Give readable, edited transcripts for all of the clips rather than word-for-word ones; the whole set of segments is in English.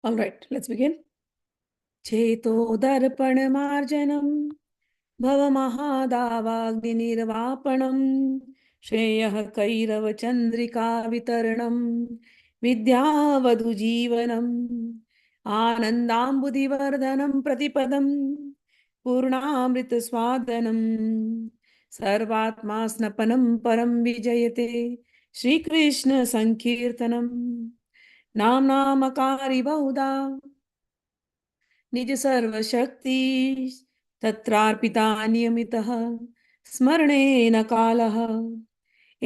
All right, let's begin. Cheto-darpana-marjanam, bhava-maha-davagni-nirvapanam, Shreyah Kairava-chandrika vitaranam, Vidyavadu-jeevanam, Anandambudivardhanam pratipadam, Purnamrita-swadanam, Sarvatma-snapanam param vijayate, Shri Krishna Sankeertanam, Nam Namakari Bahuda, निज सर्वशक्ति तत्रार्पिता नियमितः स्मरणेन कालः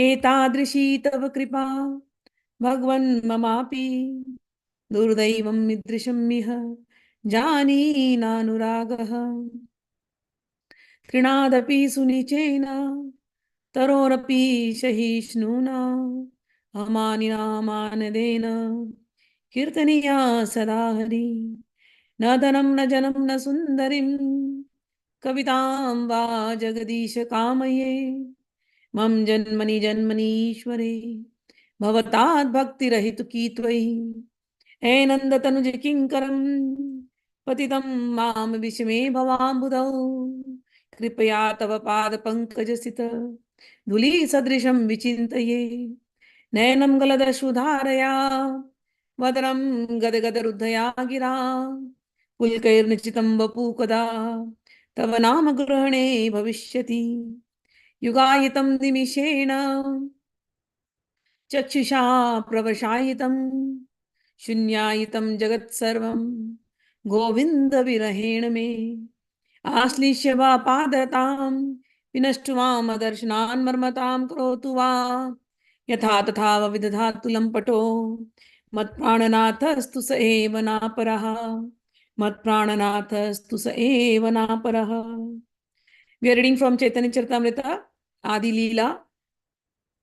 एतादृशी तव कृपा भगवन् ममापि दुर्दैवं मीदृशम् इह जानीनानुरागः तृणादपि सुनिचेन तरोरपि सहिष्णुना अमानिनामानदेन कीर्तनीया सदा हरि न धनं न जनं न सुन्दरीं कवितां वा जगदीश कामये मम जन्मनि जन्मनीश्वरे भवताद् भक्तिरहितुकी त्वयि ऐनन्दतनुज किङ्करं पतितं मां विषमे भवाम्बुधौ कृपया तव पादपङ्कजस्थित धूलीसदृशं विचिन्तये नयनं गलदश्रुधारया वदनं गदगदरुद्धया गिरा पुलकैर्निचितं वपु कदा तव नाम ग्रहणे भविष्यति युगायितं निमिषेण चक्षुषा प्रवशायितं शून्यायितं जगत्सर्वं गोविन्दविरहेण मे आश्लिष्य वा पादतां विनष्टुवामदर्शनान् मर्मतां करोतु वा यथा तथा विदधातु लम्पटो मत्प्राणनाथस्तु स एव नापरः मत्प्राणनाथस्तु स एव नापरः. We are reading from Chaitanya Charitamrita, Adi-lila,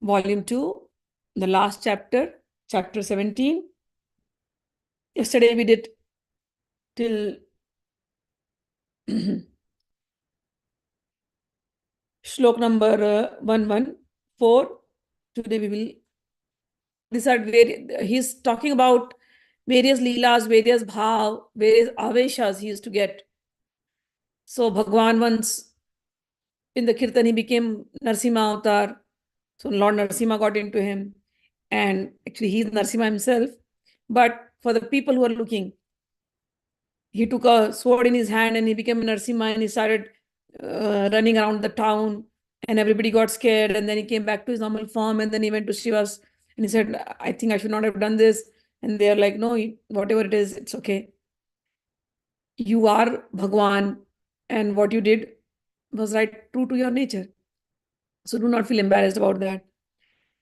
volume 2, the last chapter, chapter 17. Yesterday we did till shlok number 114. Today we will decide where he's talking about various leelas, various bhav, various aveshas he used to get. So Bhagwan once in the Kirtan he became Narsimha avatar. So Lord Narsimha got into him. And actually he's Narsimha himself. But for the people who are looking, he took a sword in his hand and he became Narsimha and he started running around the town and everybody got scared. And then he came back to his normal form and then he went to Shiva's and he said, I think I should not have done this. And they're like, no, whatever it is, it's okay. You are Bhagwan and what you did was right, true to your nature. So do not feel embarrassed about that.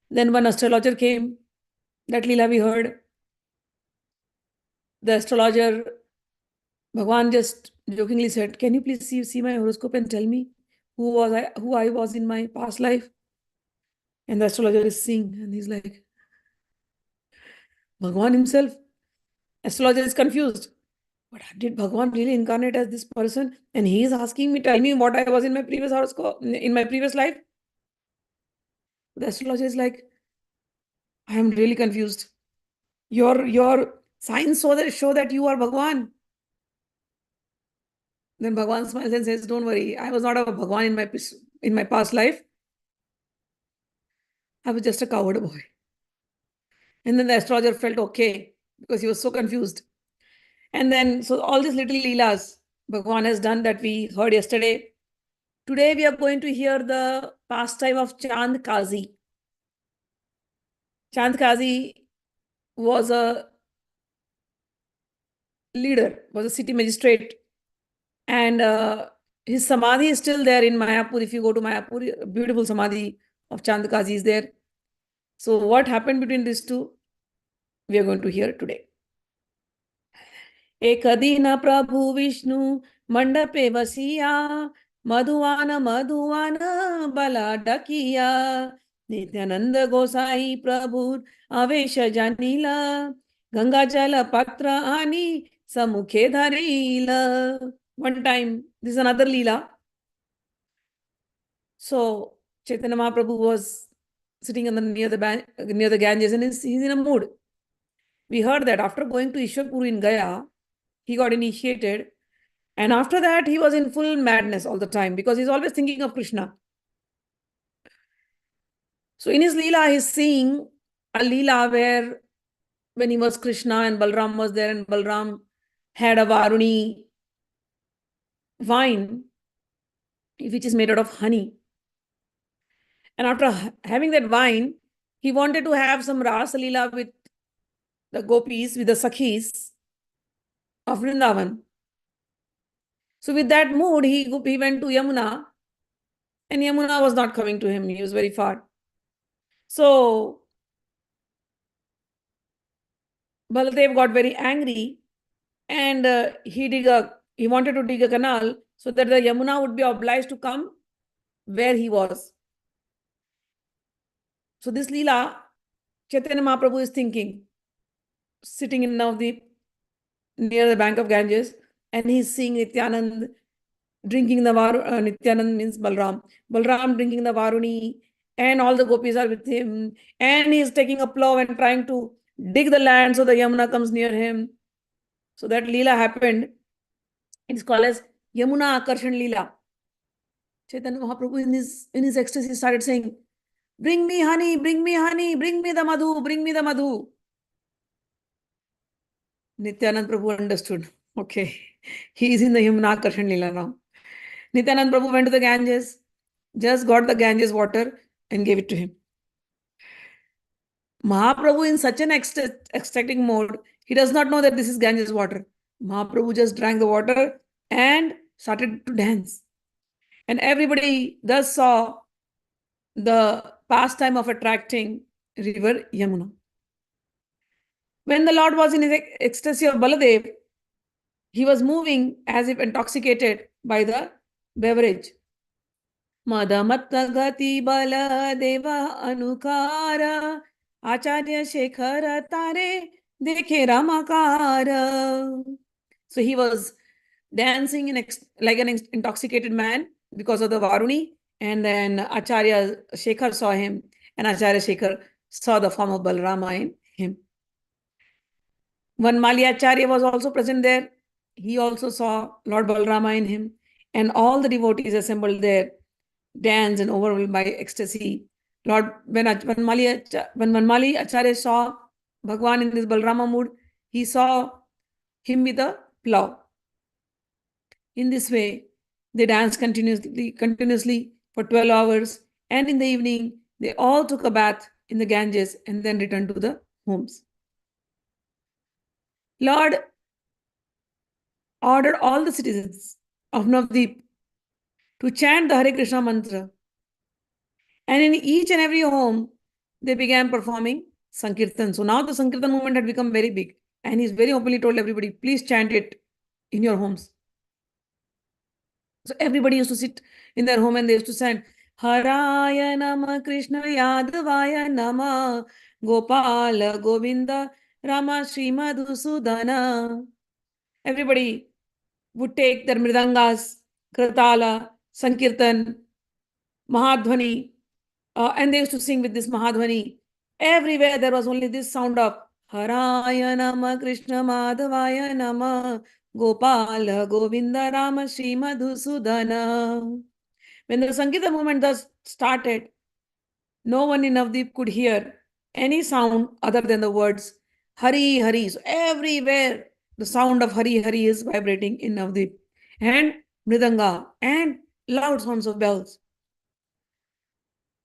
Then one astrologer came. That Leela we heard. The astrologer, Bhagwan just jokingly said, can you please see my horoscope and tell me who I was in my past life? And the astrologer is seeing and he's like, Bhagwan himself, astrologer is confused. But did Bhagwan really incarnate as this person? And he is asking me, tell me what I was in my previous horoscope, in my previous life. The astrologer is like, I am really confused. Your signs show that you are Bhagwan. Then Bhagwan smiles and says, don't worry, I was not a Bhagwan in my past life. I was just a cowherd boy. And then the astrologer felt okay because he was so confused. And then, so all these little leelas Bhagwan has done that we heard yesterday. Today we are going to hear the pastime of Chand Kazi. Chand Kazi was a leader, was a city magistrate. And his samadhi is still there in Mayapur. If you go to Mayapur, a beautiful samadhi of Chand Kazi is there. So what happened between these two, we are going to hear today. एक दिन प्रभु विष्णु मंडपे वसिया मधुवान मधुवान बला डकिया नित्यानंद गोसाई प्रभु आवेश जानीला गंगा जल पत्र आनी समुखे धरीला. One time, this is another leela. So Chaitanya Mahaprabhu was sitting near the Ganges and he's in a mood. We heard that after going to Ishwarpur in Gaya, he got initiated. And after that, he was in full madness all the time because he's always thinking of Krishna. So in his Leela, he's seeing a Leela where when he was Krishna and Balram was there and Balram had a Varuni wine, which is made out of honey. And after having that wine, he wanted to have some Rasa Leela with the gopis, with the Sakhis of Vrindavan. So with that mood, he went to Yamuna, and Yamuna was not coming to him. He was very far. So Baladev got very angry, and he wanted to dig a canal so that the Yamuna would be obliged to come where he was. So this Leela, Chaitanya Mahaprabhu is thinking, sitting in Navdeep near the bank of Ganges, and he's seeing Nityanand drinking the Nityanand means Balram. Balram drinking the Varuni, and all the gopis are with him, and he's taking a plow and trying to dig the land so the Yamuna comes near him. So that Leela happened. It's called as Yamuna Akarshan Leela. Chaitanya Mahaprabhu in his ecstasy started saying, "Bring me honey, bring me honey, bring me the madhu, bring me the madhu." Nityanand Prabhu understood. Okay, he is in the Yamuna Akarshan Leela now. Nityanand Prabhu went to the Ganges, just got the Ganges water and gave it to him. Mahaprabhu in such an ecstatic mode, he does not know that this is Ganges water. Mahaprabhu just drank the water and started to dance. And everybody thus saw the pastime of attracting river Yamuna. When the Lord was in his ecstasy of Baladev, he was moving as if intoxicated by the beverage. Madamatta gati bala deva anukara Acharya Shekhara Tare Dekhe Ramakara. So he was dancing like an intoxicated man because of the Varuni. And then Acharya Shekhar saw him, and Acharya Shekhar saw the form of Balarama in him. Vanmali Acharya was also present there. He also saw Lord Balarama in him. And all the devotees assembled there, danced and overwhelmed by ecstasy. When Vanmali Acharya saw Bhagwan in this Balarama mood, he saw him with a plow. In this way, they danced continuously for 12 hours, and in the evening, they all took a bath in the Ganges and then returned to the homes. Lord ordered all the citizens of Navdeep to chant the Hare Krishna mantra. And in each and every home, they began performing Sankeertan. So now the Sankeertan movement had become very big. And he's very openly told everybody, please chant it in your homes. So everybody used to sit in their home and they used to chant, Haraya Nama Krishna Yadavaya Nama Gopala Govinda Rama Sri Madhusudana. Everybody would take their mridangas, kratala, Sankirtan, Mahadhvani, and they used to sing with this Mahadhvani. Everywhere there was only this sound of Haraya Nama Krishna Madhavaya Nama Gopala Govinda Rama Sri Madhusudana. When the Sankirtan movement thus started, no one in Navdeep could hear any sound other than the words Hari Hari. So everywhere the sound of Hari Hari is vibrating in Navdeep, and Mridanga and loud sounds of bells.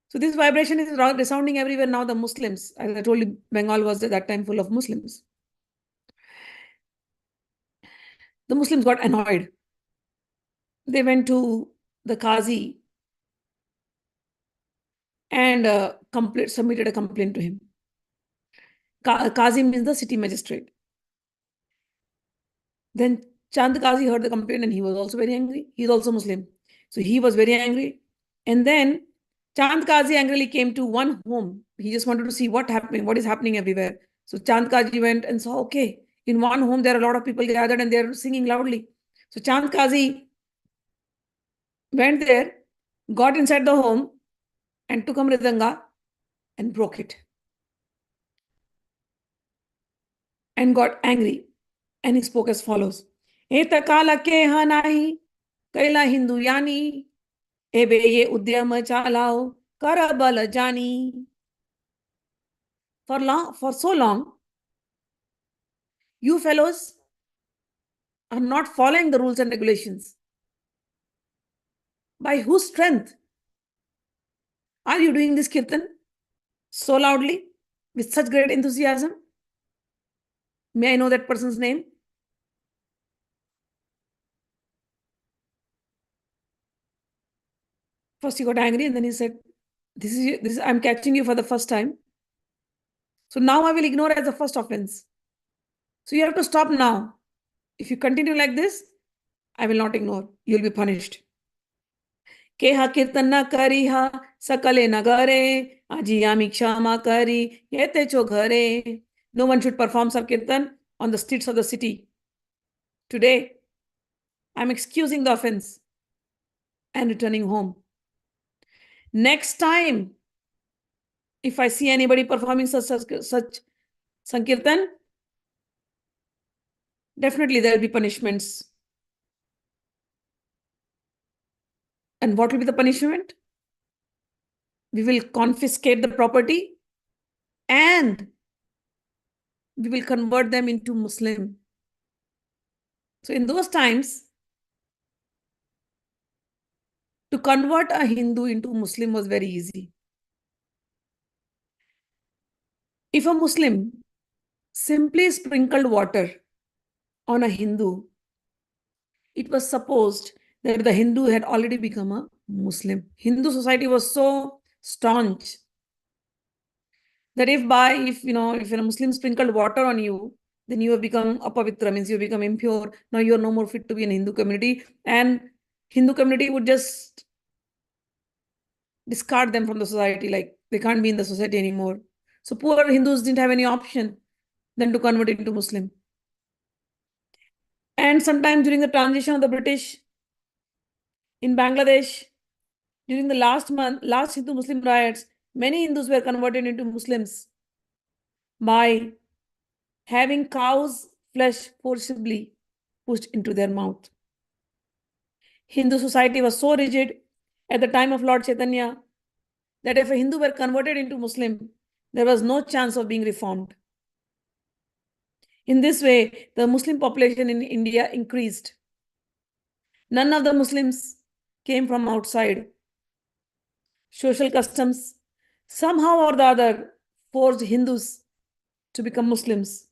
So this vibration is resounding everywhere now. The Muslims, as I told you, Bengal was at that time full of Muslims. The Muslims got annoyed. They went to the Kazi and submitted a complaint to him. Kazi means the city magistrate. Then Chand Kazi heard the complaint and he was also very angry. He's also Muslim. So he was very angry. And then Chand Kazi angrily came to one home. He just wanted to see what is happening everywhere. So Chand Kazi went and saw, okay, in one home there are a lot of people gathered and they're singing loudly. So Chand Kazi went there, got inside the home and took a mridanga and broke it. and got angry. And he spoke as follows. Eta kala ke hanahi, kaila Hindu yani, ebe ye udyam chalao, karabal jani. For so long, you fellows are not following the rules and regulations. By whose strength are you doing this kirtan so loudly with such great enthusiasm? May I know that person's name? First he got angry and then he said, this I'm catching you for the first time. So now I will ignore as the first offense. So you have to stop now. If you continue like this, I will not ignore. You'll be punished. Keha kirtan na kariha sakale nagare ajiyami kshama kari yete cho ghare. No one should perform Sankirtan on the streets of the city. Today, I'm excusing the offense and returning home. Next time, if I see anybody performing such Sankirtan, definitely there will be punishments. And what will be the punishment? We will confiscate the property and we will convert them into Muslim. So in those times, to convert a Hindu into Muslim was very easy. If a Muslim simply sprinkled water on a Hindu, it was supposed that the Hindu had already become a Muslim. Hindu society was so staunch that if a Muslim sprinkled water on you, then you have become apavitra, means you have become impure. Now you are no more fit to be in Hindu community, and Hindu community would just discard them from the society, like they can't be in the society anymore. So poor Hindus didn't have any option than to convert into Muslim. And sometime during the transition of the British in Bangladesh, during the last Hindu-Muslim riots, many Hindus were converted into Muslims by having cow's flesh forcibly pushed into their mouth. Hindu society was so rigid at the time of Lord Chaitanya that if a Hindu were converted into Muslim, there was no chance of being reformed. In this way, the Muslim population in India increased. None of the Muslims came from outside. Social customs, somehow or the other, forced Hindus to become Muslims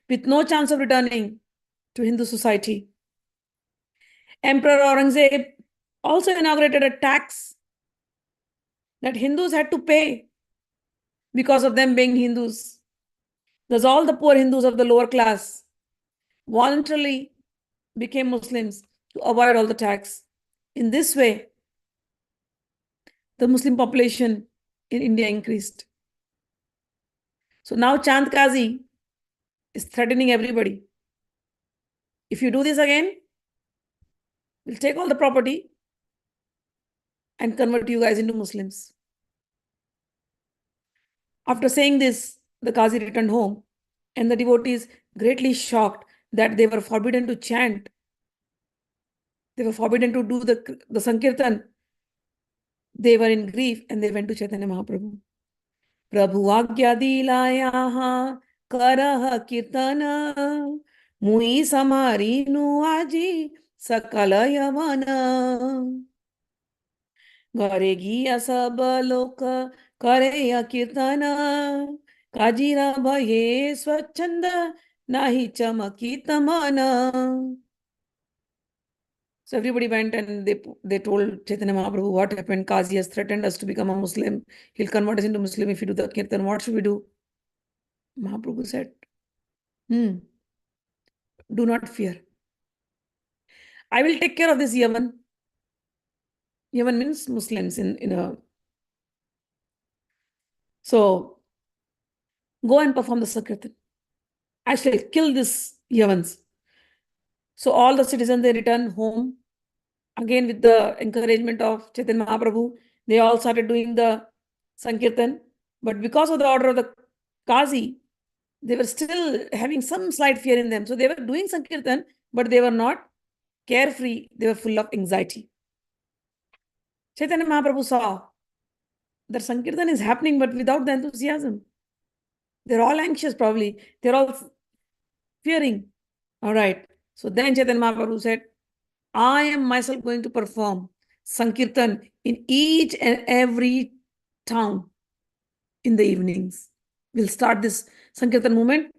with no chance of returning to Hindu society. Emperor Aurangzeb also inaugurated a tax that Hindus had to pay because of them being Hindus. Thus, all the poor Hindus of the lower class voluntarily became Muslims to avoid all the tax. In this way, the Muslim population in India increased. So now Chand Kazi is threatening everybody. If you do this again, we'll take all the property and convert you guys into Muslims. After saying this, the Kazi returned home, and the devotees, greatly shocked that they were forbidden to chant. They were forbidden to do the Sankeertan. They were in grief and they went to Chaitanya Mahaprabhu. Prabhu Adi-lila karah kirtana mui samarinu aji sakala yavana. Garegi asab loka kareya kirtana kajira bhaye swachanda nahi chamaki tamana. So everybody went and they told Chaitanya Mahaprabhu what happened. Kazi has threatened us to become a Muslim. He'll convert us into Muslim if we do the kirtan. What should we do? Mahaprabhu said, do not fear. I will take care of this Yavan. Yavan means Muslims in a. So go and perform the Sankirtan. I shall kill this Yavans. So all the citizens, they return home. Again, with the encouragement of Chaitanya Mahaprabhu, they all started doing the Sankirtan. But because of the order of the Kazi, They were still having some slight fear in them. So they were doing Sankirtan, but they were not carefree. They were full of anxiety. Chaitanya Mahaprabhu saw that Sankirtan is happening, but without the enthusiasm. They're all anxious, probably. They're all fearing. All right. So then Chaitanya Mahaprabhu said, I am myself going to perform Sankirtan in each and every town in the evenings. We'll start this Sankirtan movement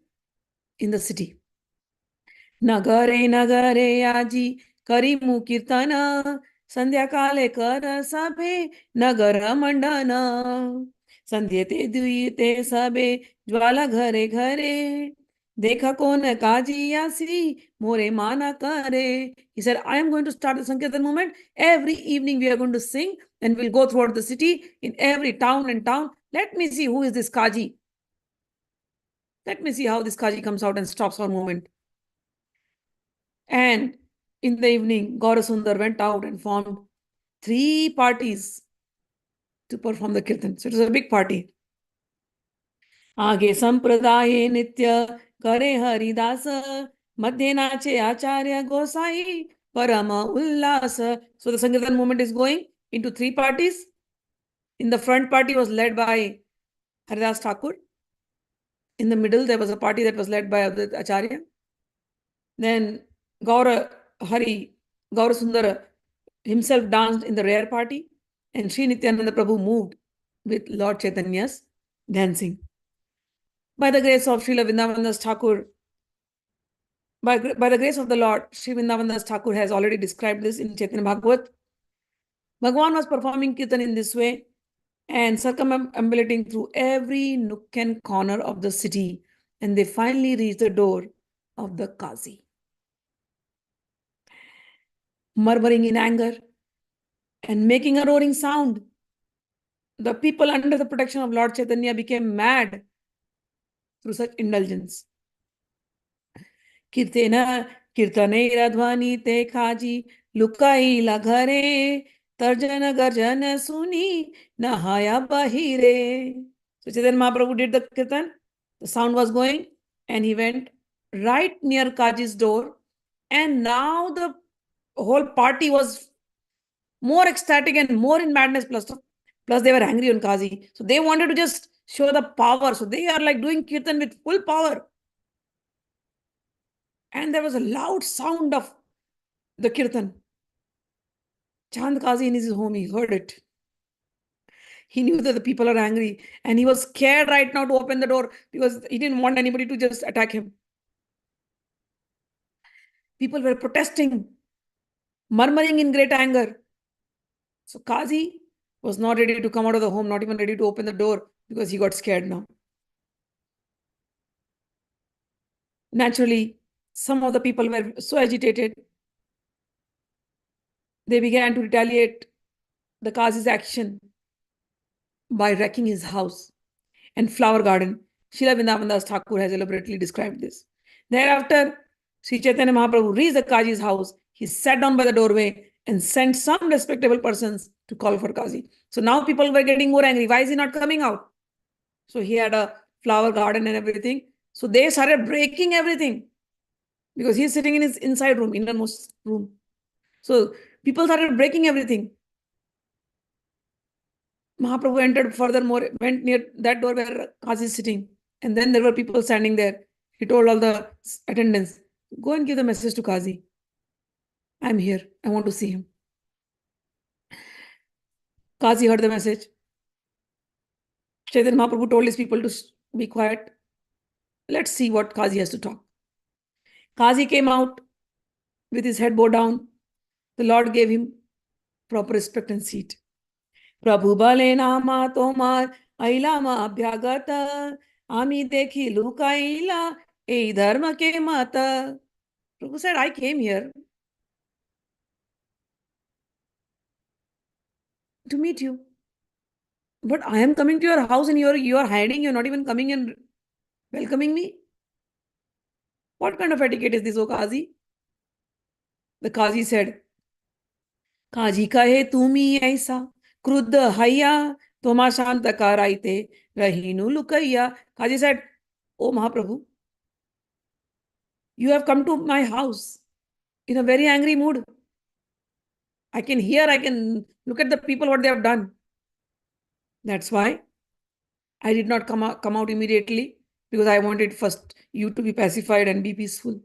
in the city. Nagare nagare aji karimu kirtana sandhya kale kara sabhe nagara mandana sandhyate duyite sabe jwala ghare ghare dekha kon kaji yasi more mana kare. He said, I am going to start the Sankirtan movement. Every evening we are going to sing and we'll go throughout the city in every town and town. Let me see who is this Kaji. Let me see how this Kaji comes out and stops our movement. And in the evening, Gaurasundar went out and formed 3 parties to perform the kirtan. So it was a big party. Aage sampradaye nitya kare haridas madhye nache acharya gosai parama ullasa. So the Sankirtan movement is going into 3 parties. In the front party was led by Haridas Thakur. In the middle, there was a party that was led by Acharya. Then Gaur Hari, Gaur Sundara himself danced in the rear party, and Sri Nityananda Prabhu moved with Lord Chaitanya's dancing. By the grace of Srila Vrindavandas Thakur, by the grace of the Lord, Sri Vrindavandas Thakur has already described this in Chaitanya Bhagavat. Bhagavan was performing kirtan in this way and circumambulating through every nook and corner of the city, and they finally reached the door of the Kazi. Murmuring in anger and making a roaring sound, the people under the protection of Lord Chaitanya became mad through such indulgence. Kirtena kirtaneradvani te khaji lukai laghare tarjana garjana suni nahaya bahire. So Chaitanya Mahaprabhu did the kirtan, the sound was going, and he went right near Kaji's door, and now the whole party was more ecstatic and more in madness, plus they were angry on Kazi. So they wanted to just show the power. So they are like doing kirtan with full power. And there was a loud sound of the kirtan. Chand Kazi in his home, he heard it. He knew that the people are angry, and he was scared right now to open the door because he didn't want anybody to just attack him. People were protesting, murmuring in great anger. So Kazi was not ready to come out of the home, not even ready to open the door because he got scared now. Naturally, some of the people were so agitated, they began to retaliate the Kazi's action by wrecking his house and flower garden. Srila Vrindavandas Thakur has elaborately described this. Thereafter, Sri Chaitanya Mahaprabhu reached the Kaji's house. He sat down by the doorway and sent some respectable persons to call for Kazi. So now people were getting more angry. Why is he not coming out? So he had a flower garden and everything. So they started breaking everything because he's sitting in his inside room, innermost room. So people started breaking everything. Mahaprabhu entered furthermore, went near that door where Kazi is sitting. And then there were people standing there. He told all the attendants, go and give the message to Kazi. I'm here. I want to see him. Kazi heard the message. Chaitanya Mahaprabhu told his people to be quiet. Let's see what Kazi has to talk. Kazi came out with his head bowed down. The Lord gave him proper respect and seat. Prabhu bale nama tomar aila ma abhyagata ami dekhi lukaila ei dharma ke mata. Prabhu said, I came here to meet you. But I am coming to your house and you are hiding, you're not even coming and welcoming me. What kind of etiquette is this, O Kazi? The Kazi said, Kaji kahe tumi aisa krudda haya toma shanta karaite rahinu lukaya. Kaji said, Oh Mahaprabhu, you have come to my house in a very angry mood. I can hear, I can look at the people, what they have done. That's why I did not come out immediately, because I wanted first you to be pacified and be peaceful.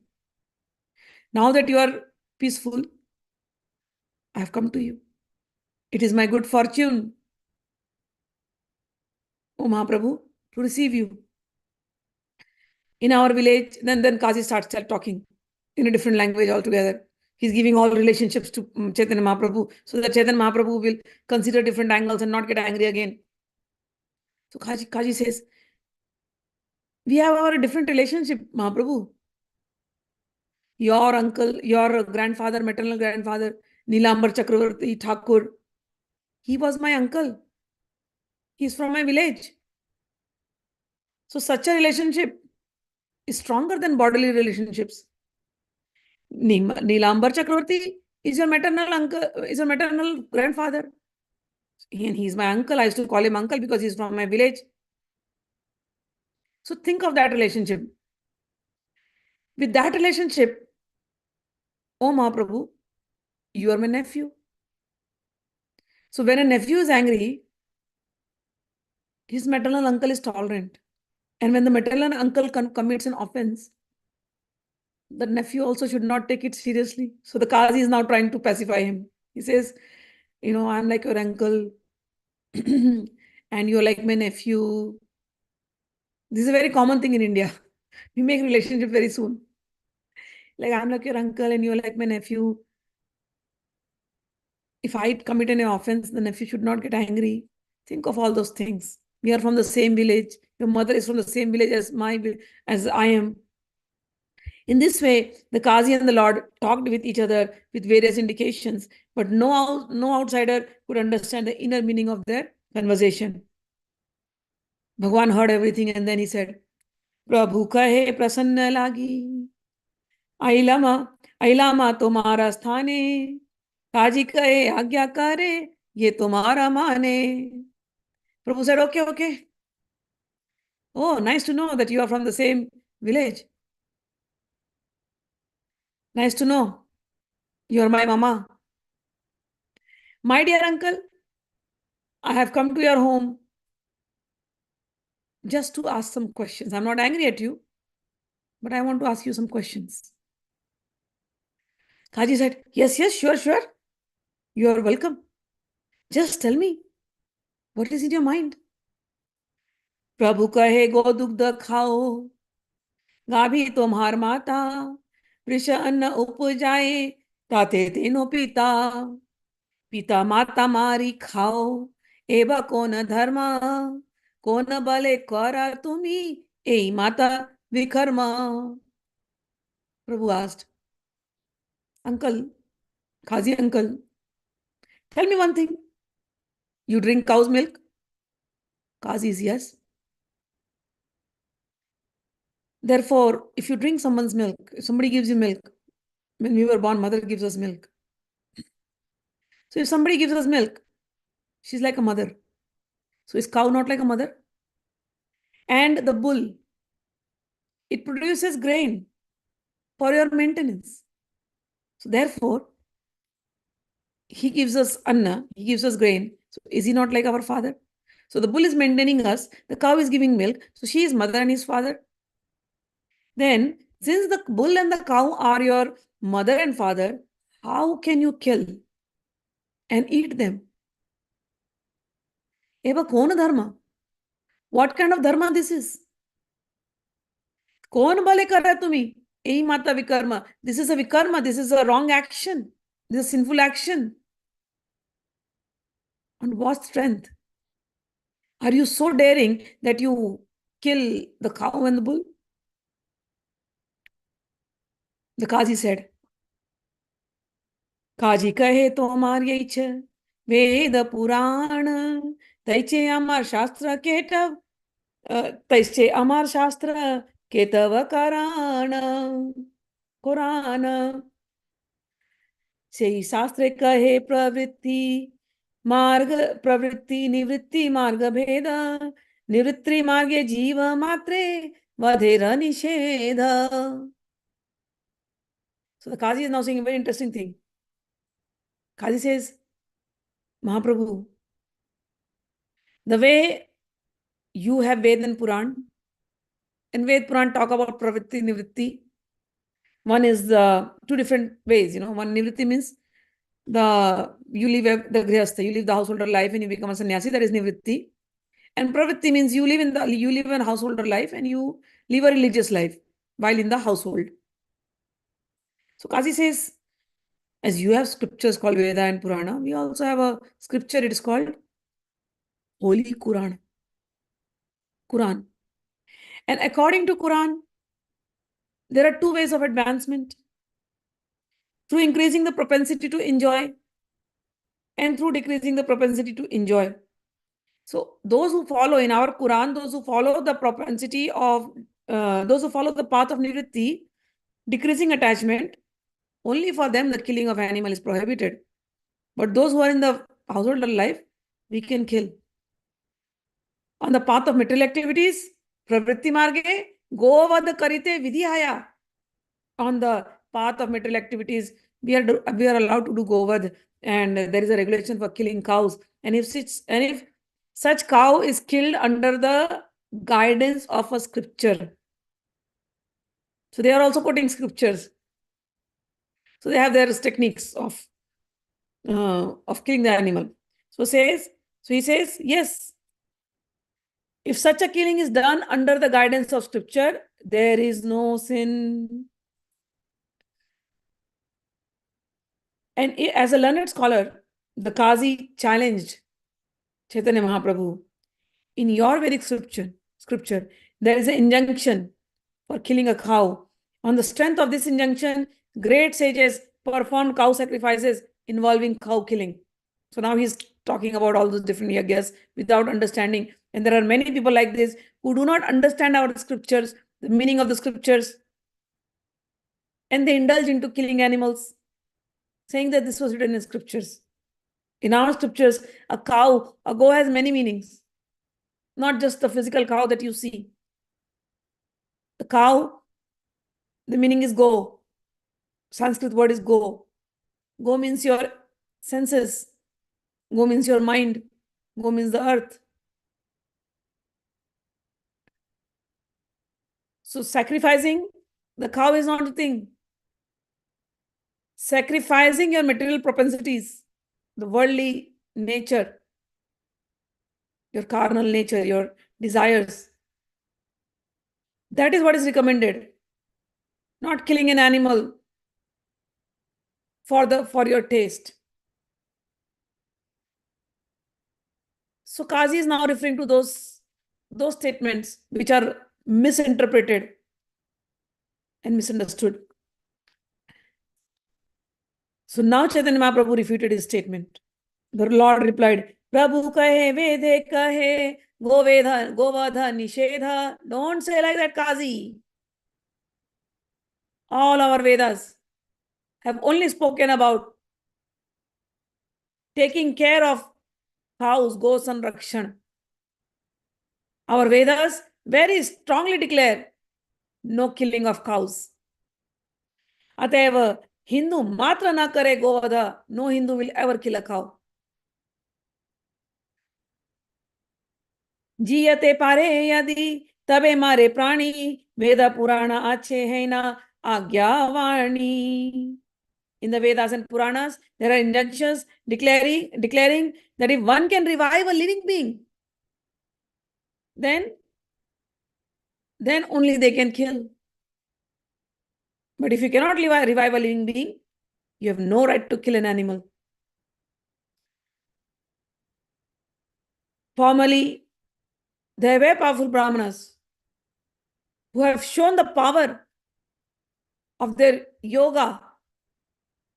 Now that you are peaceful, I have come to you. It is my good fortune, O Mahaprabhu, to receive you in our village. Then Kazi starts talking in a different language altogether. He's giving all relationships to Chaitanya Mahaprabhu, so that Chaitanya Mahaprabhu will consider different angles and not get angry again. So Kazi says, we have our different relationship, Mahaprabhu. Your uncle, your grandfather, maternal grandfather, Nilambar Chakravarti Thakur, he was my uncle. He's from my village. So such a relationship is stronger than bodily relationships. Nilambar Chakravarti is your maternal uncle, is your maternal grandfather. And he's my uncle. I used to call him uncle because he's from my village. So think of that relationship. With that relationship, oh Mahaprabhu, you are my nephew. So when a nephew is angry, his maternal uncle is tolerant. And when the maternal uncle commits an offense, the nephew also should not take it seriously. So the Kazi is now trying to pacify him. He says, I'm like your uncle and you're like my nephew. This is a very common thing in India. We make relationship very soon. Like, I'm like your uncle and you're like my nephew. If I commit an offense, the nephew should not get angry. Think of all those things. We are from the same village. Your mother is from the same village as I am. In this way, the Kazi and the Lord talked with each other with various indications, but no outsider could understand the inner meaning of their conversation. Bhagwan heard everything and then he said, Prabhu kahe prasanna lagi, ailama tomara sthane, Kaji kahe agya kare, ye tomara mane. Prabhu said, okay. Oh, nice to know that you are from the same village. Nice to know. You are my mama. My dear uncle, I have come to your home just to ask some questions. I'm not angry at you, but I want to ask you some questions. Kaji said, yes, sure. You are welcome. Just tell me, what is in your mind? प्रभु कहे गो दुग्ध खाओ, गाभी तुम्हार माता, वृष अन्न उपजाए, ताते तेनो पिता, पिता माता मारी खाओ, एव कोन धर्म, कोन बले करा तुमी, ए माता विकर्म. Prabhu asked, Uncle, Kazi uncle, tell me one thing. You drink cow's milk? Kazi is yes. Therefore, if you drink someone's milk, if somebody gives you milk, when we were born, mother gives us milk. So if somebody gives us milk, she's like a mother. So is cow not like a mother? And the bull, it produces grain for your maintenance. So therefore, he gives us anna, he gives us grain. So is he not like our father? So the bull is maintaining us, the cow is giving milk, so she is mother and his father. Then, since the bull and the cow are your mother and father, how can you kill and eat them? Eva kona dharma? What kind of dharma this is? Kon bale kara tumi? Ei mata vikarma. This is a vikarma. This is a wrong action. This is sinful action. On what strength? Are you so daring that you kill the cow and the bull? The Kazi said, Kaji kahe tomar yeich Ved Puran Taiche Amar Shastra Ketav Taiche Amar Shastra Ketav Koran Sei Shastre kahe Pravritti Nivritti Marg Bheda Nivritti Marge Jiva Matre vadhera nishedha. So the Kazi is now saying a very interesting thing. Kazi says, Mahaprabhu, the way you have Ved and Puran, and Ved Puran talk about Pravratti Nivritti. One is the two different ways, One Nivritti means you leave the grihastha, you leave the householder life and you become a sannyasi, that is Nivritti. And Pravritti means you live in householder life and you live a religious life while in the household. So Kazi says, as you have scriptures called Veda and Purana, we also have a scripture, it is called Holy Quran. Quran. And according to Quran, there are two ways of advancement. Through increasing the propensity to enjoy and through decreasing the propensity to enjoy. So those who follow in our Quran, those who follow the propensity of, those who follow the path of Nivritti, decreasing attachment, only for them the killing of animal is prohibited. But those who are in the householder life, we can kill. On the path of material activities, pravritti marge, govad karite vidhihaya. On the path of material activities, we are allowed to do govad, and there is a regulation for killing cows. And if such cow is killed under the guidance of a scripture, so they are also quoting scriptures. So they have their techniques of killing the animal. So he says, yes, if such a killing is done under the guidance of scripture, there is no sin. And as a learned scholar, the Kazi challenged Chaitanya Mahaprabhu. In your Vedic scripture, there is an injunction for killing a cow. On the strength of this injunction, great sages performed cow sacrifices involving cow killing. So now he's talking about all those different yagyas without understanding. And there are many people like this who do not understand our scriptures, the meaning of the scriptures, and they indulge into killing animals, saying that this was written in scriptures. In our scriptures, a goat has many meanings, not just the physical cow that you see. The cow, the meaning is go. Sanskrit word is go. Go means your senses. Go means your mind. Go means the earth. So sacrificing the cow is not a thing. Sacrificing your material propensities, the worldly nature, your carnal nature, your desires, that is what is recommended. Not killing an animal for your taste. So Kazi is now referring to those statements which are misinterpreted and misunderstood. So now Chaitanya Mahaprabhu refuted his statement. The Lord replied, Prabhu kahe vede kahe govadha nishedha. Don't say like that, Kazi. All our Vedas have only spoken about taking care of cows, goats, and rakshan. Our Vedas very strongly declare no killing of cows. Ateva Hindu matra na kare govadha. No Hindu will ever kill a cow. Jiyate pare yadi tabe mare prani. Veda Purana ache hai na agyavani. In the Vedas and Puranas, there are injunctions declaring that if one can revive a living being, then only they can kill. But if you cannot revive a living being, you have no right to kill an animal. Formerly, there were powerful Brahmanas who have shown the power of their yoga,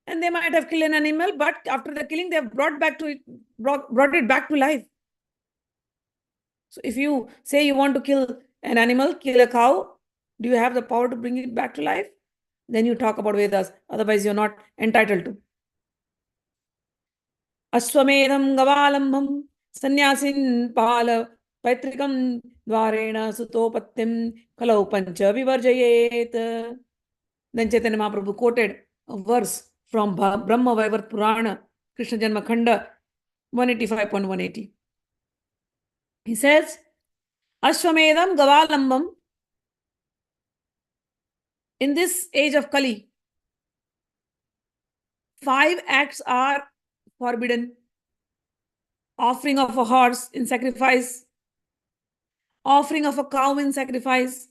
and they might have killed an animal, but after the killing, they have brought it back to life. So if you say you want to kill an animal, kill a cow, do you have the power to bring it back to life? Then you talk about Vedas. Otherwise, you're not entitled to. Aswamedham gavalambham sannyasin pala paitrikam dvarena sutopattim kalau pancha vivarjayet. Then Chaitanya Mahaprabhu quoted a verse from Brahma Vaivar Purana, Krishna Janma Khanda 185.180. He says, Ashwamedam Gavalambam. In this age of Kali, 5 acts are forbidden. Offering of a horse in sacrifice, offering of a cow in sacrifice,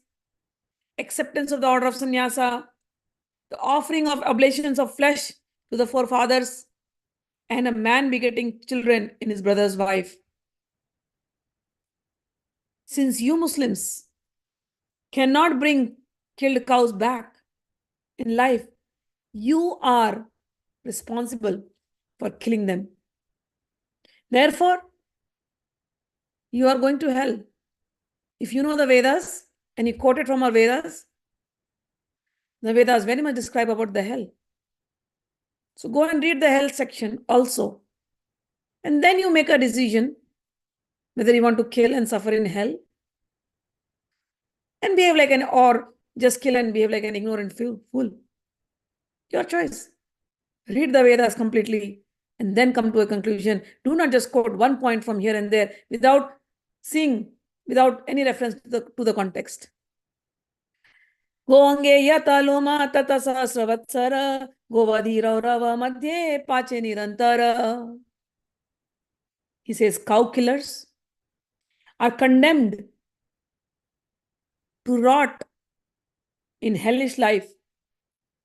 acceptance of the order of sannyasa, the offering of oblations of flesh to the forefathers, and a man begetting children in his brother's wife. Since you Muslims cannot bring killed cows back in life, you are responsible for killing them. Therefore, you are going to hell. If you know the Vedas and you quote it from our Vedas, the Vedas very much describe about the hell. So go and read the hell section also. And then you make a decision whether you want to kill and suffer in hell and behave like an, or just kill and behave like an ignorant fool. Your choice. Read the Vedas completely and then come to a conclusion. Do not just quote one point from here and there without seeing, without any reference to the context. Goange yataloma tata sahasravatsara govadhiraurava madhye pache nirantara. He says cow killers are condemned to rot in hellish life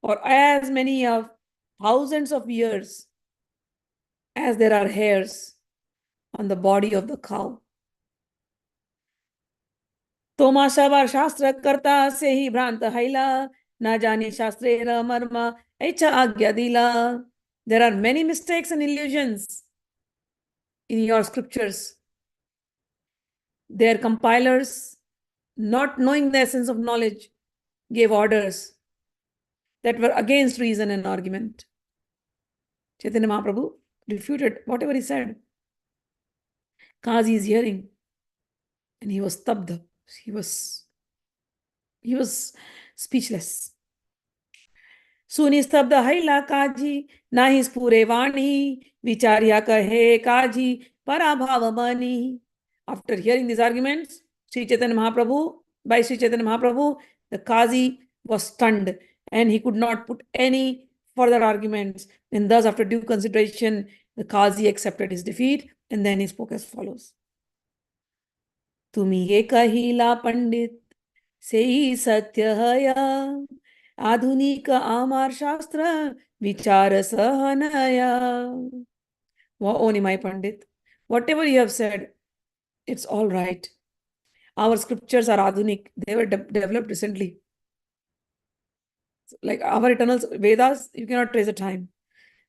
for as many of thousands of years as there are hairs on the body of the cow. Toma shavar shastra karta se hi bhranta haila na jani shastrera marma echa Antya-lila. There are many mistakes and illusions in your scriptures. Their compilers, not knowing the essence of knowledge, gave orders that were against reason and argument. Chaitanya Mahaprabhu refuted whatever he said. Kazi is hearing and he was stabdha. He was speechless. Suni stabdha haila Kaji, nahi spure vani, vicharya kahe Kaji, para-bhava-mani. After hearing these arguments, Sri Chaitanya Mahaprabhu, by Sri Chaitanya Mahaprabhu, the Kazi was stunned and he could not put any further arguments. And thus, after due consideration, the Kazi accepted his defeat and then he spoke as follows. Tumi ekahila pandit sei satyahaya adhunika amar shastra vichara sahanaya. O Nimai Pandit, whatever you have said, it's all right. Our scriptures are adhunik. They were developed recently. Like our eternal Vedas, you cannot trace the time.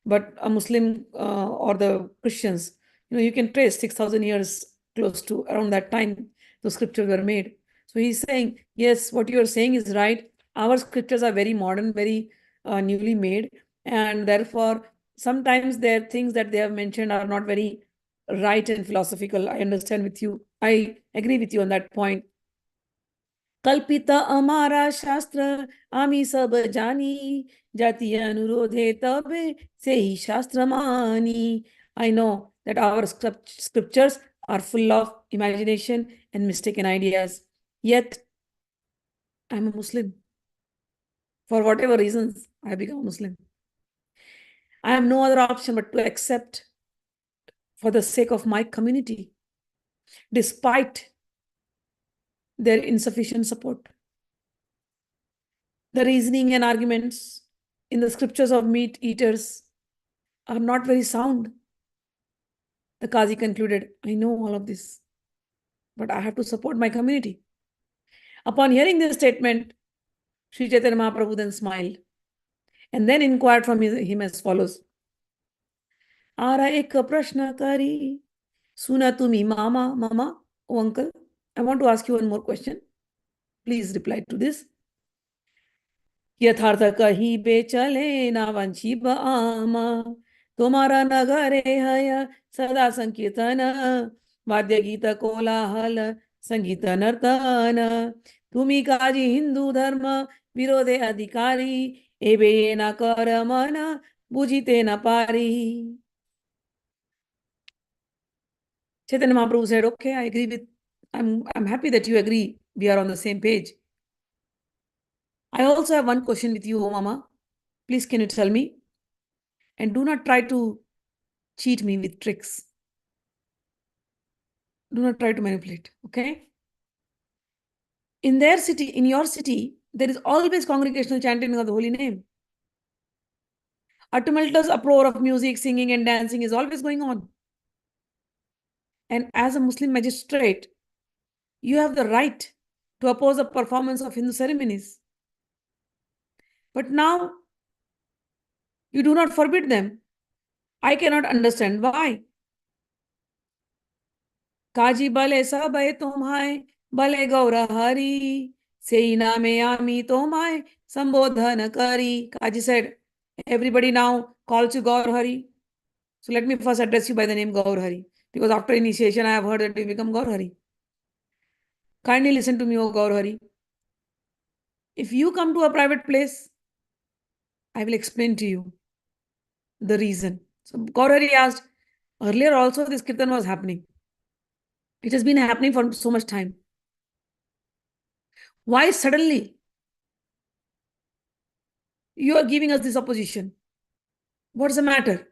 But a Muslim or the Christians, you can trace 6,000 years close to around that time the scriptures were made. So he's saying, yes, what you are saying is right. Our scriptures are very modern, very newly made. And therefore, sometimes there are things that they have mentioned are not very right and philosophical. I understand with you. I agree with you on that point. Kalpita amara shastra ami sab jani jati anurodhe tabe sehi shastra mani. I know that our scriptures are full of imagination and mistaken ideas. Yet, I'm a Muslim. For whatever reasons, I have become a Muslim. I have no other option but to accept for the sake of my community, despite their insufficient support. The reasoning and arguments in the scriptures of meat eaters are not very sound. The Kazi concluded, I know all of this, but I have to support my community. Upon hearing this statement, Sri Chaitanya Mahaprabhu then smiled and then inquired from him as follows. Ara ek prashna kari, suna tumi mama, oh uncle, I want to ask you one more question. Please reply to this. यथार्थ कही बेचले ना वंशी बामा तुम्हारा नगरे हय सदा संकीर्तन वाद्य गीत कोलाहल संगीत नर्तन तुम्ही काजी हिंदू धर्म विरोधे अधिकारी एबे ये ना कर मन बुझिते ना पारी. Chaitanya Mahaprabhu said, okay, I agree with, I'm happy that you agree. We are on the same page. I also have one question with you, oh Mama. Please, can you tell me? And do not try to cheat me with tricks. Do not try to manipulate, okay? In their city, in your city, there is always congregational chanting of the holy name. A tumultuous uproar of music, singing, and dancing is always going on. And as a Muslim magistrate, you have the right to oppose the performance of Hindu ceremonies. But now, you do not forbid them. I cannot understand why. काजी बले सबे तुम्हाय बले गौर हरि से नामे आमी तुम्हाय संबोधन करी. Kaji said, everybody now calls you Gaur Hari. So let me first address you by the name Gaur Hari. Because after initiation, I have heard that you become Gaur Hari. Kindly listen to me, O Gaur Hari. If you come to a private place, I will explain to you the reason. So Gaur Hari asked, earlier also this kirtan was happening. It has been happening for so much time. Why suddenly you are giving us this opposition? What's the matter?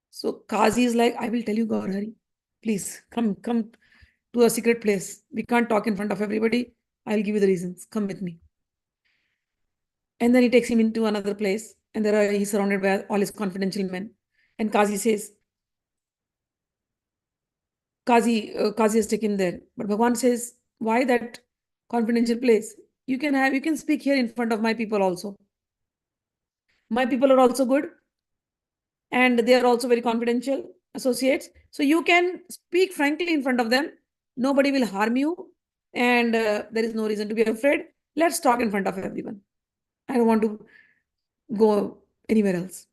So Kazi is like, I will tell you, Gaur Hari. Please come to a secret place. We can't talk in front of everybody. I'll give you the reasons. Come with me. And then he takes him into another place. And he's surrounded by all his confidential men. And Kazi says, Kazi has taken there. But Bhagwan says, why that confidential place? You can speak here in front of my people also. My people are also good. And they are also very confidential associates. So you can speak frankly in front of them. Nobody will harm you. And there is no reason to be afraid. Let's talk in front of everyone. I don't want to go anywhere else.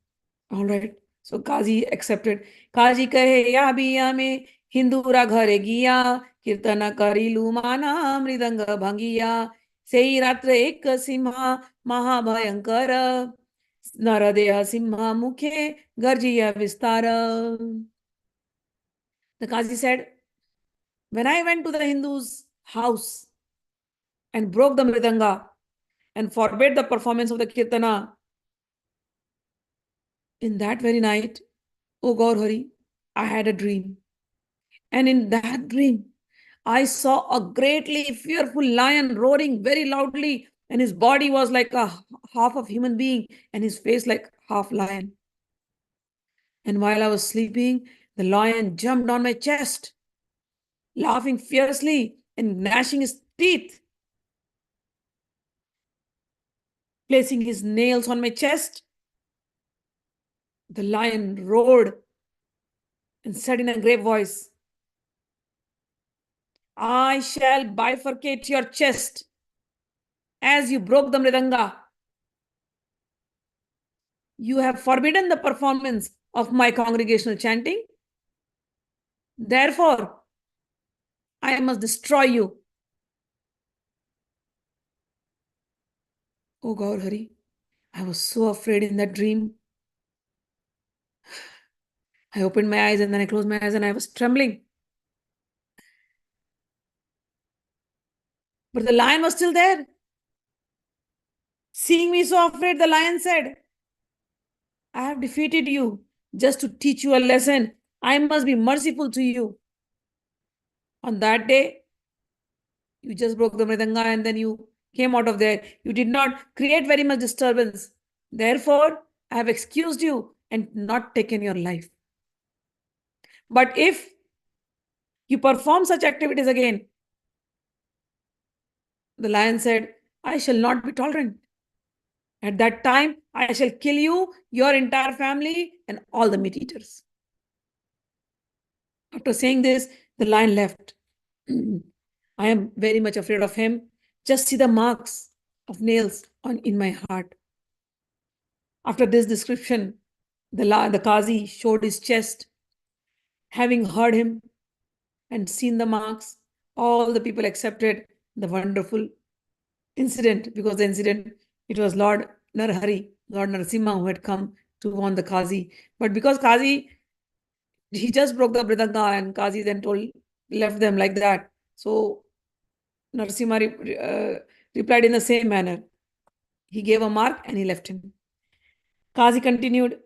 All right. So Kazi accepted. Kazi kahe ya biya me Hindura ghare giya kirtana karilu mana mridanga bhangiya sei ratra ek simha mahabhayankara naradeha simha mukhe garjiya vistara. The Kazi said, when I went to the Hindu's house and broke the mridanga and forbade the performance of the kirtana, in that very night, O Gaur Hari, I had a dream. And in that dream, I saw a greatly fearful lion roaring very loudly, and his body was like a half of human being, and his face like half lion. And while I was sleeping, the lion jumped on my chest, laughing fiercely and gnashing his teeth, placing his nails on my chest. The lion roared and said in a grave voice, I shall bifurcate your chest as you broke the mridanga. You have forbidden the performance of my congregational chanting. Therefore, I must destroy you. Oh Gaur Hari, I was so afraid in that dream. I opened my eyes and then I closed my eyes and I was trembling. But the lion was still there. Seeing me so afraid, the lion said, I have defeated you just to teach you a lesson. I must be merciful to you. On that day, you just broke the mridanga and then you came out of there. You did not create very much disturbance. Therefore, I have excused you and not taken your life. But if you perform such activities again, the lion said, I shall not be tolerant. At that time, I shall kill you, your entire family, and all the meat eaters. After saying this, the lion left. I am very much afraid of him. Just see the marks of nails in my heart. After this description, the Kazi showed his chest, having heard him and seen the marks all the people accepted the wonderful incident, because the incident, it was Lord Narhari, Lord Narasimha, who had come to warn the Kazi. But because Kazi, he just broke the Mridanga, and Kazi then left them like that. So Narasimha replied in the same manner. He gave a mark and he left him. Kazi continued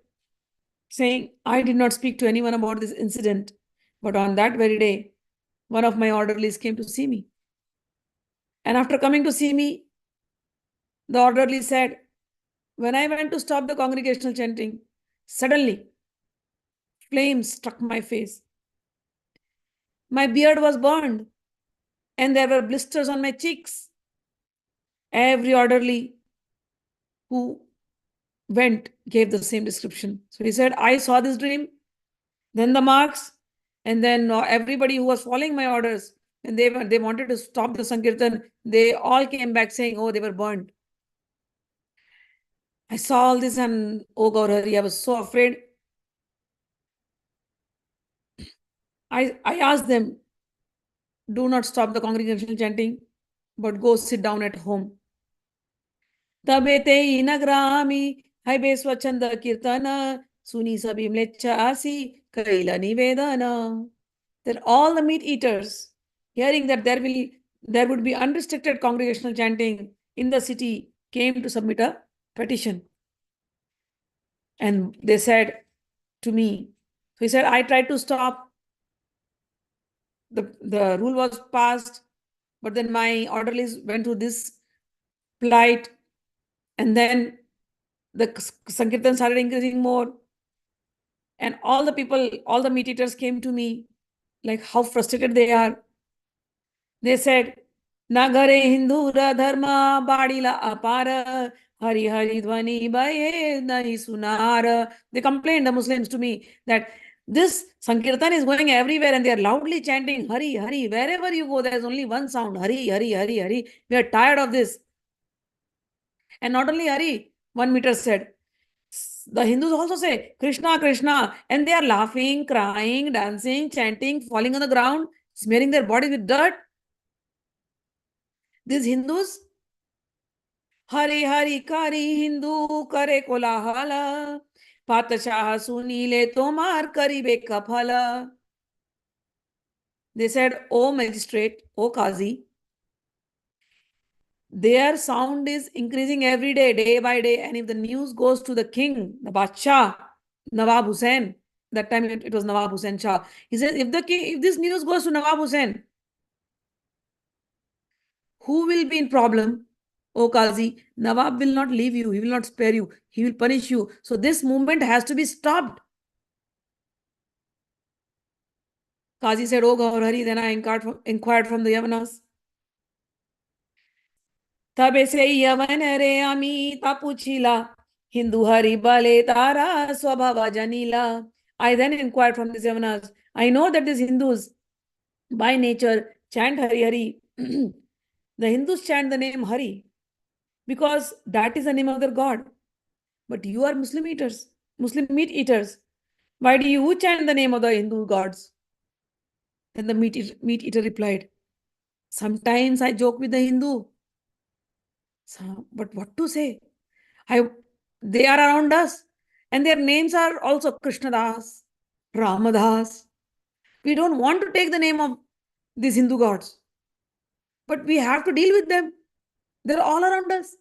saying, I did not speak to anyone about this incident, but on that very day, one of my orderlies came to see me. And after coming to see me, the orderly said, when I went to stop the congregational chanting, suddenly flames struck my face. My beard was burned and there were blisters on my cheeks. Every orderly who went gave the same description. So he said, I saw this dream, then the marks, and then everybody who was following my orders, and they wanted to stop the Sankeertan, they all came back saying, oh, they were burned. I saw all this, and oh, Gaur Hari, I was so afraid. I asked them, do not stop the congregational chanting, but go sit down at home. Tabete inagrami haibe swachanda kirtana suni sabi mlecchasi kaila nivedana. Then all the meat eaters, hearing that there would be unrestricted congregational chanting in the city, came to submit a petition. And they said to me, so he said, I tried to stop. The rule was passed, but then my orderlies went through this plight, and then the Sankirtan started increasing more. And all the people, all the meat eaters came to me, like how frustrated they are. They said, Nagare Hindura Dharma Badila Apara Hari Hari Dwani Baye Nahi Sunara. They complained, the Muslims, to me, that this Sankirtan is going everywhere and they are loudly chanting Hari Hari. Wherever you go, there is only one sound, Hari Hari Hari Hari. We are tired of this. And not only Hari, one meter said, the Hindus also say Krishna, Krishna, and they are laughing, crying, dancing, chanting, falling on the ground, smearing their bodies with dirt. These Hindus, Hari Hari Kari Hindu Kare Kolahala, Patashaha Sunile Tomar Karibe Kaphala. They said, O magistrate, O Kazi, their sound is increasing every day, day by day. And if the news goes to the king, the Badshah, Nawab Hussain, that time it was Nawab Hussain Shah. He says, if this news goes to Nawab Hussain, who will be in problem? O Kazi, Nawab will not leave you. He will not spare you. He will punish you. So this movement has to be stopped. Kazi said, O Gaur Hari, then I inquired from the Yavanas. Tabe se Yavan re amita puchila, Hindu Hari bale tara swabhava janila. I then inquired from the Yavanas. I know that these Hindus, by nature, chant Hari Hari. The Hindus chant the name Hari because that is the name of their God. But you are Muslim eaters, Muslim meat eaters. Why do you chant the name of the Hindu gods? Then the meat eater replied, sometimes I joke with the Hindu. So, but what to say? They are around us. And their names are also Krishnadas, Ramadas. We don't want to take the name of these Hindu gods. But we have to deal with them. They're all around us.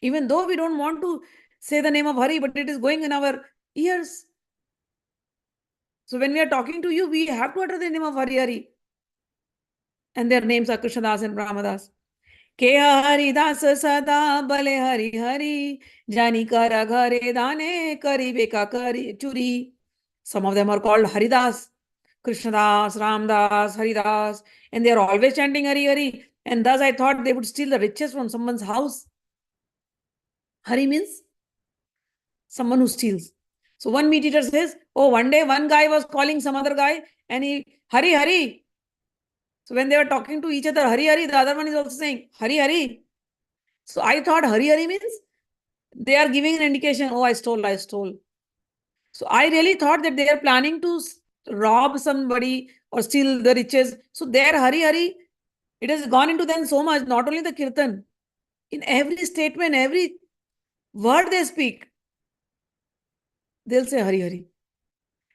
Even though we don't want to say the name of Hari, but it is going in our ears. So when we are talking to you, we have to utter the name of Hari Hari. And their names are Krishnadas and Ramadas. Ke Haridas sada bale Hari Hari, Jani kara ghare dane kari beka kari churi. Some of them are called Haridas, Krishnadas, Ramdas, Haridas, and they are always chanting Hari Hari. And thus I thought they would steal the riches from someone's house. Hari means someone who steals. So one meat eater says, oh, one day one guy was calling some other guy and he, Hari, Hari. So when they were talking to each other, Hari, Hari, the other one is also saying, Hari, Hari. So I thought Hari, Hari means they are giving an indication, oh, I stole, I stole. So I really thought that they are planning to rob somebody or steal the riches. So there, Hari Hari, it has gone into them so much, not only the Kirtan, in every statement, every word they speak, they'll say Hari Hari.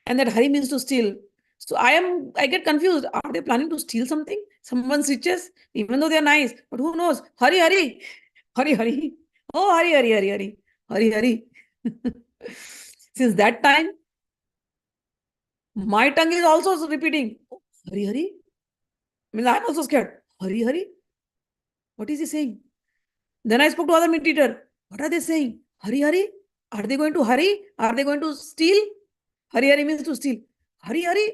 And that Hari means to steal. So I get confused. Are they planning to steal something? Someone's riches? Even though they're nice. But who knows? Hari Hari. Hari Hari. Oh, Hari Hari Hari Hari. Hari Hari. Since that time, my tongue is also repeating. Oh, Hari Hari. Means I'm also scared. Hari Hari. What is he saying? Then I spoke to other meat eater. What are they saying? Hari Hari? Are they going to hurry? Are they going to steal? Hari Hari means to steal. Hari Hari?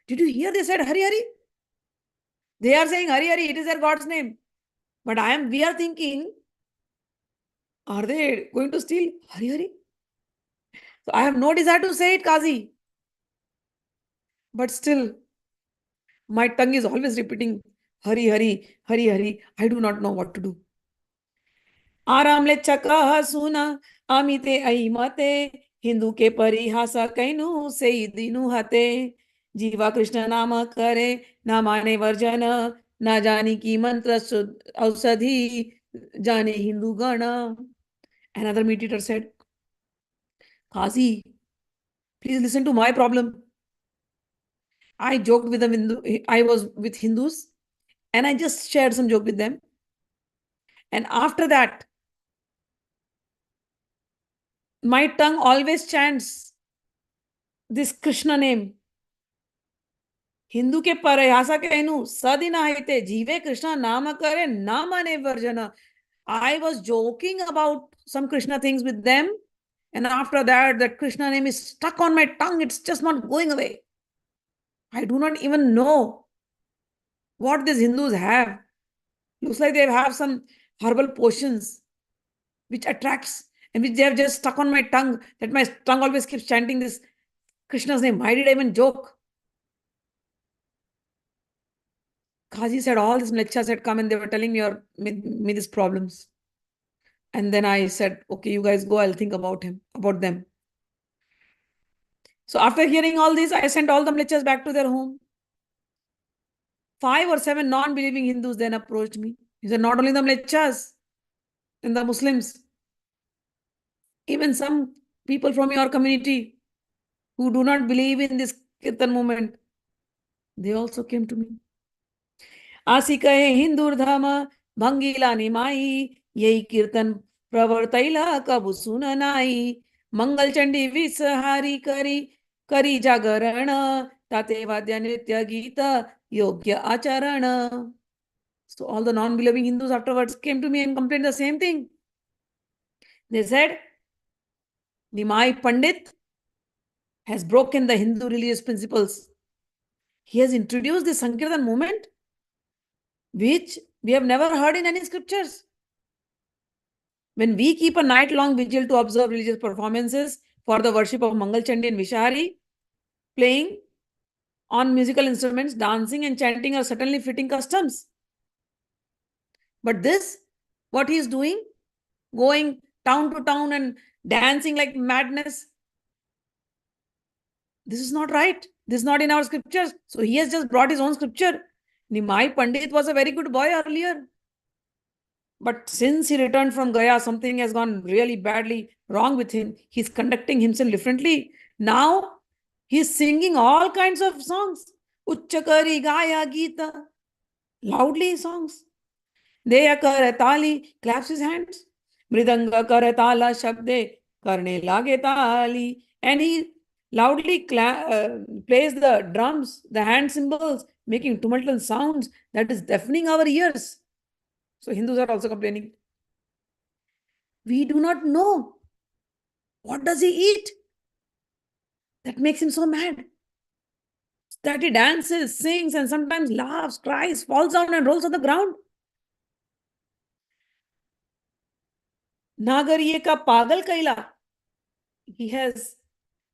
Did you hear they said Hari Hari? They are saying Hari Hari, it is their God's name. But we are thinking, are they going to steal Hari Hari? So I have no desire to say it, Kazi. But still, my tongue is always repeating Hari Hari, Hari Hari. I do not know what to do. आरामले चकह सुना अमिते अहिमते हिंदू के परिहासा can से दिनु हते जीवा कृष्ण नाम करे ना माने वर्जन ना जानी की मंत्र औषधि जाने हिंदू गण. Another meat eater said, Kazi, please listen to my problem. I joked with them. I was with Hindus and I just shared some joke with them. And after that, my tongue always chants this Krishna name. Hindu के परयासा कहनु सदिना हिते जीवे कृष्णा नाम करे ना माने वर्जना. I was joking about some Krishna things with them, and after that, that Krishna name is stuck on my tongue. It's just not going away. I do not even know what these Hindus have. Looks like they have some herbal potions which attracts and which they have just stuck on my tongue, that my tongue always keeps chanting this Krishna's name. Why did I even joke? Kazi said all these lectures had come and they were telling me these problems. And then I said, okay, you guys go, I'll think about them. So after hearing all this, I sent all the lectures back to their home. 5 or 7 non-believing Hindus then approached me. He said, not only the lectures and the Muslims, even some people from your community who do not believe in this Kirtan movement, they also came to me. आसी कहे हिंदू धर्म भंगीला निमाई यही कीर्तन प्रवर्तैला कबु सुन नाई मंगल चंडी विसहारी करी करी जागरण ताते वाद्य नृत्य गीत योग्य आचरण. So all the non-believing Hindus afterwards came to me and complained the same thing. They said, Nimai Pandit has broken the Hindu religious principles. He has introduced the Sankeertan movement, which we have never heard in any scriptures. When we keep a night-long vigil to observe religious performances for the worship of Mangal Chandi and Vishari, playing on musical instruments, dancing and chanting are certainly fitting customs. But this, what he is doing, going town to town and dancing like madness, this is not right. This is not in our scriptures. So he has just brought his own scripture. Nimai Pandit was a very good boy earlier. But since he returned from Gaya, something has gone really badly wrong with him. He's conducting himself differently. Now, he's singing all kinds of songs. Uchchakari Gaya Gita. Loudly songs. Deya kare tali, claps his hands. Mridanga kare tala shabde, karne lage tali. And he loudly plays the drums, the hand cymbals, making tumultuous sounds that is deafening our ears. So Hindus are also complaining. We do not know. What does he eat? That makes him so mad. That he dances, sings, and sometimes laughs, cries, falls down and rolls on the ground. Nagariye ka pagal kaila. He has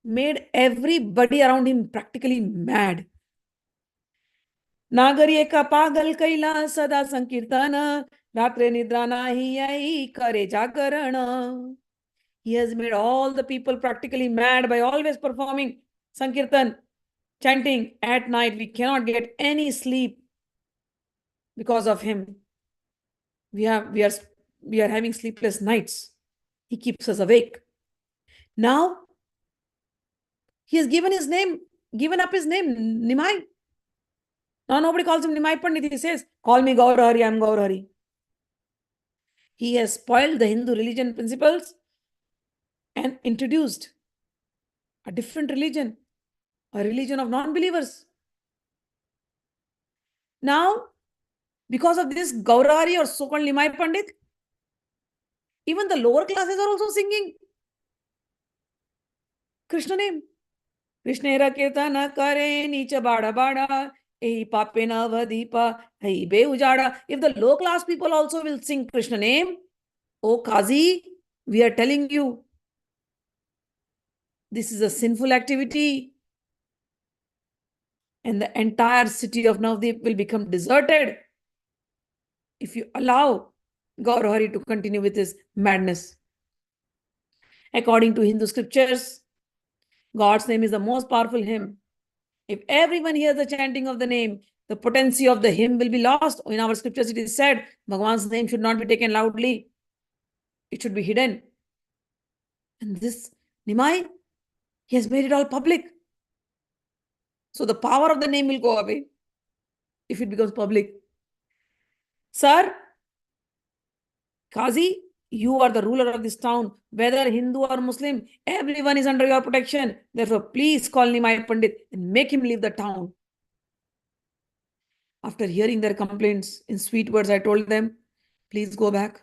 made everybody around him practically mad. Nagariye ka pagal kaila sada sankirtana ratre nidra nahi ai kare jagarana. He has made all the people practically mad by always performing Sankirtan chanting at night. We cannot get any sleep because of him. We are having sleepless nights. He keeps us awake. Now he has given up his name, Nimai. Now nobody calls him Nimai Pandit. He says, call me Gaur Hari, I am Gaur Hari. He has spoiled the Hindu religion principles and introduced a different religion, a religion of non-believers. Now, because of this Gaur Hari or so-called Nimai Pandit, even the lower classes are also singing Krishna name. Krishnera kirtana kare nicha bada bada, ei papena vadipa, ei be ujada. If the low class people also will sing Krishna name, oh Kazi, we are telling you, this is a sinful activity. And the entire city of Navdeep will become deserted if you allow Gaur Hari to continue with his madness. According to Hindu scriptures, God's name is the most powerful hymn. If everyone hears the chanting of the name, the potency of the hymn will be lost. In our scriptures, it is said, Bhagwan's name should not be taken loudly. It should be hidden. And this Nimai, he has made it all public. So the power of the name will go away if it becomes public. Sir, Kazi, you are the ruler of this town. Whether Hindu or Muslim, everyone is under your protection. Therefore, please call Nimai Pandit and make him leave the town. After hearing their complaints in sweet words, I told them, please go back.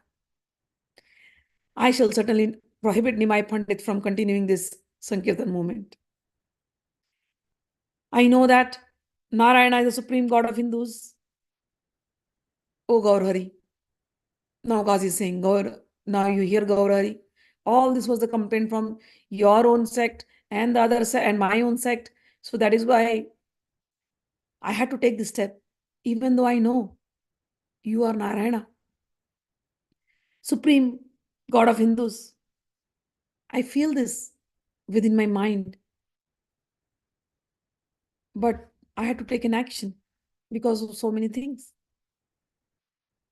I shall certainly prohibit Nimai Pandit from continuing this Sankeertan movement. I know that Narayana is the supreme god of Hindus. Oh Gaur Hari. Now Kazi is saying, now you hear Gaur Hari. All this was the complaint from your own sect and the other sect and my own sect. So that is why I had to take this step, even though I know you are Narayana, supreme god of Hindus. I feel this within my mind. But I had to take an action because of so many things.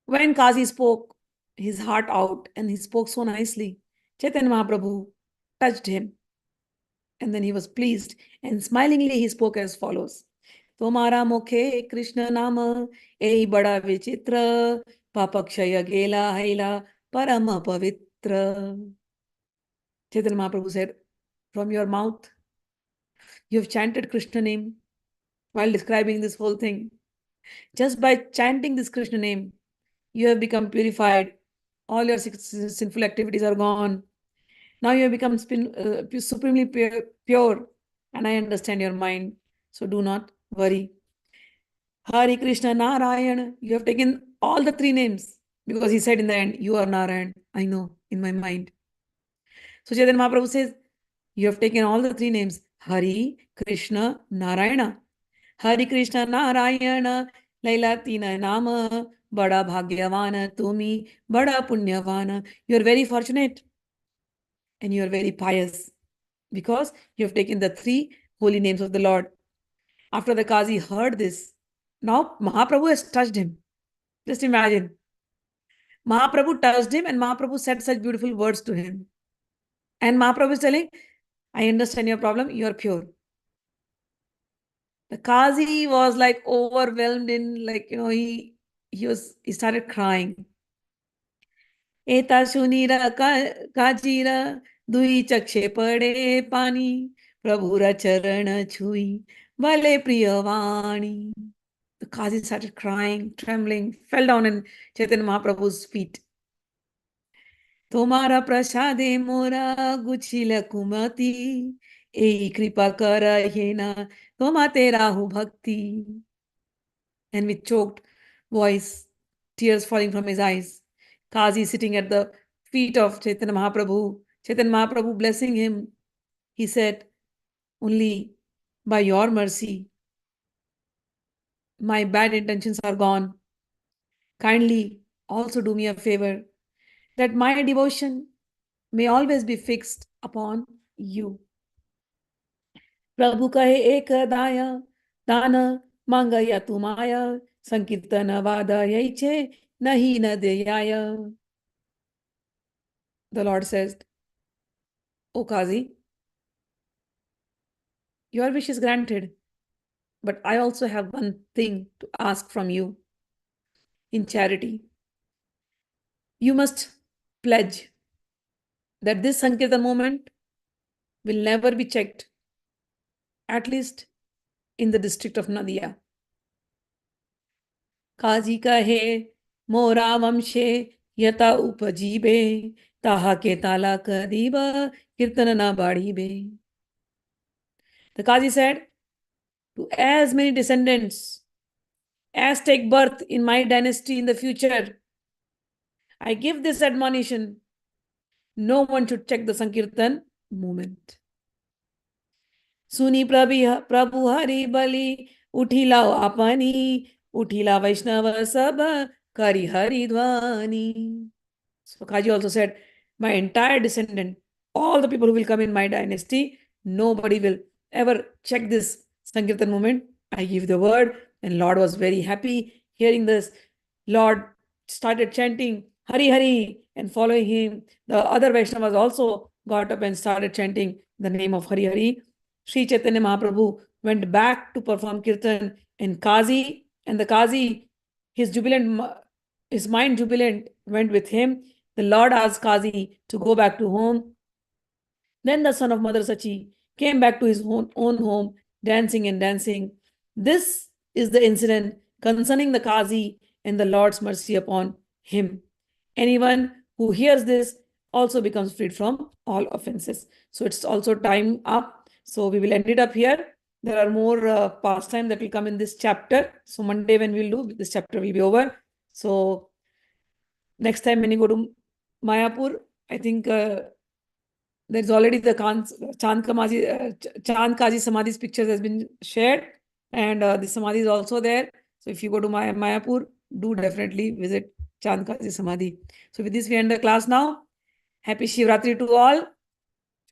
When Kazi spoke his heart out and he spoke so nicely, Chaitanya Mahaprabhu touched him. And then he was pleased and smilingly he spoke as follows. Tomara mukhe Krishna nama ei bada vichitra papakshaya gela haila parama pavitra. Chaitanya Mahaprabhu said, from your mouth, you have chanted Krishna name while describing this whole thing. Just by chanting this Krishna name, you have become purified. All your sinful activities are gone. Now you have become supremely pure. And I understand your mind. So do not worry. Hari Krishna Narayana. You have taken all the three names. Because he said in the end, you are Narayan. I know in my mind. So Chaitanya Mahaprabhu says, you have taken all the three names. Hari, Krishna, Narayana. Hari Krishna Narayana. Laila Tina Nama. Bada Bhagyavana Tumi. Bada Punyavana. You are very fortunate. And you are very pious. Because you have taken the three holy names of the Lord. After the Kazi heard this, now Mahaprabhu has touched him. Just imagine. Mahaprabhu touched him and Mahaprabhu said such beautiful words to him. And Mahaprabhu is telling, I understand your problem, you are pure. The Kazi was like overwhelmed in he started crying. Eta sunira kajira dui chakshe pade pani prabhura charana chui vale priyavani. The Kazi started crying, trembling, fell down in Chaitanya Mahaprabhu's feet. Tomara prasade mora guchila kumati ei kripa kara yena tomate rahu bhakti. And with choked voice, tears falling from his eyes, Kazi sitting at the feet of Chaitanya Mahaprabhu, Chaitanya Mahaprabhu blessing him, he said, only by your mercy, my bad intentions are gone. Kindly also do me a favor, that my devotion may always be fixed upon you. प्रभु कहे एक दाय दान मांगया तुमाय संकीर्तन वादयैचे nahi na deyaya. The Lord says, O Kazi, your wish is granted, but I also have one thing to ask from you in charity. You must pledge that this Sankirtan moment will never be checked, at least in the district of Nadia. Kazi kahe mora vamshe yata upajibe taha ke tala kadiba kirtana na badibe. The Kazi said, to as many descendants as take birth in my dynasty in the future, I give this admonition: no one should check the Sankirtan movement. Suni Prabhu Hari Bali Uthila Apani Uthila Vaishnava Sabha Kari Hari Dwani. So Kaji also said, my entire descendant, all the people who will come in my dynasty, nobody will ever check this Sankirtan movement. I give the word, and Lord was very happy hearing this. Lord started chanting Hari Hari and following him. The other Vaishnavas also got up and started chanting the name of Hari Hari. Sri Chaitanya Mahaprabhu went back to perform Kirtan in Kazi, and the Kazi, his mind jubilant, went with him. The Lord asked Kazi to go back to home. Then the son of Mother Sachi came back to his own home, dancing and dancing. This is the incident concerning the Kazi and the Lord's mercy upon him. Anyone who hears this also becomes freed from all offenses. So it's also time up. So we will end it up here. There are more pastime that will come in this chapter. So Monday when we'll do, this chapter will be over. So next time when you go to Mayapur, I think there's already the Chand Kazi Samadhi's pictures has been shared, and the Samadhi is also there. So if you go to Mayapur, do definitely visit Chand Kazi Samadhi. So with this, we end the class now. Happy Shivratri to all.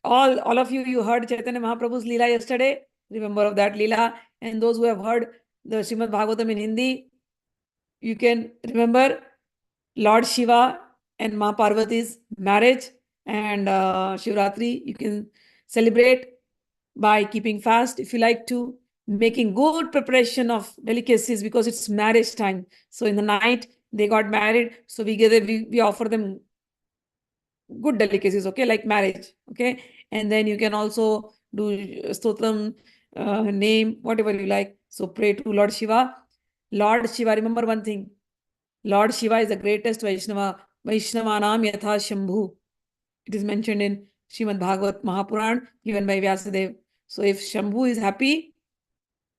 All of you heard Chaitanya Mahaprabhu's Leela yesterday. Remember of that Leela. And those who have heard the Srimad Bhagavatam in Hindi, you can remember Lord Shiva and Ma Parvati's marriage, and Shivratri you can celebrate by keeping fast if you like to, making good preparation of delicacies because it's marriage time. So in the night they got married, so we offer them good delicacies, okay, like marriage, okay. And then you can also do stotram, name, whatever you like. So pray to Lord Shiva. Lord Shiva, remember one thing, Lord Shiva is the greatest Vaishnava. Vaishnavanam yatha Shambhu. It is mentioned in Srimad Bhagavat Mahapuran given by Vyasadeva. So if Shambhu is happy,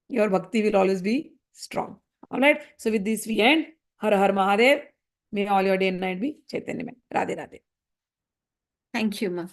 your bhakti will always be strong. All right. So with this we end. Har Har Mahadev. May all your day and night be Chaitanya. Radhe Radhe. Thank you, Ma.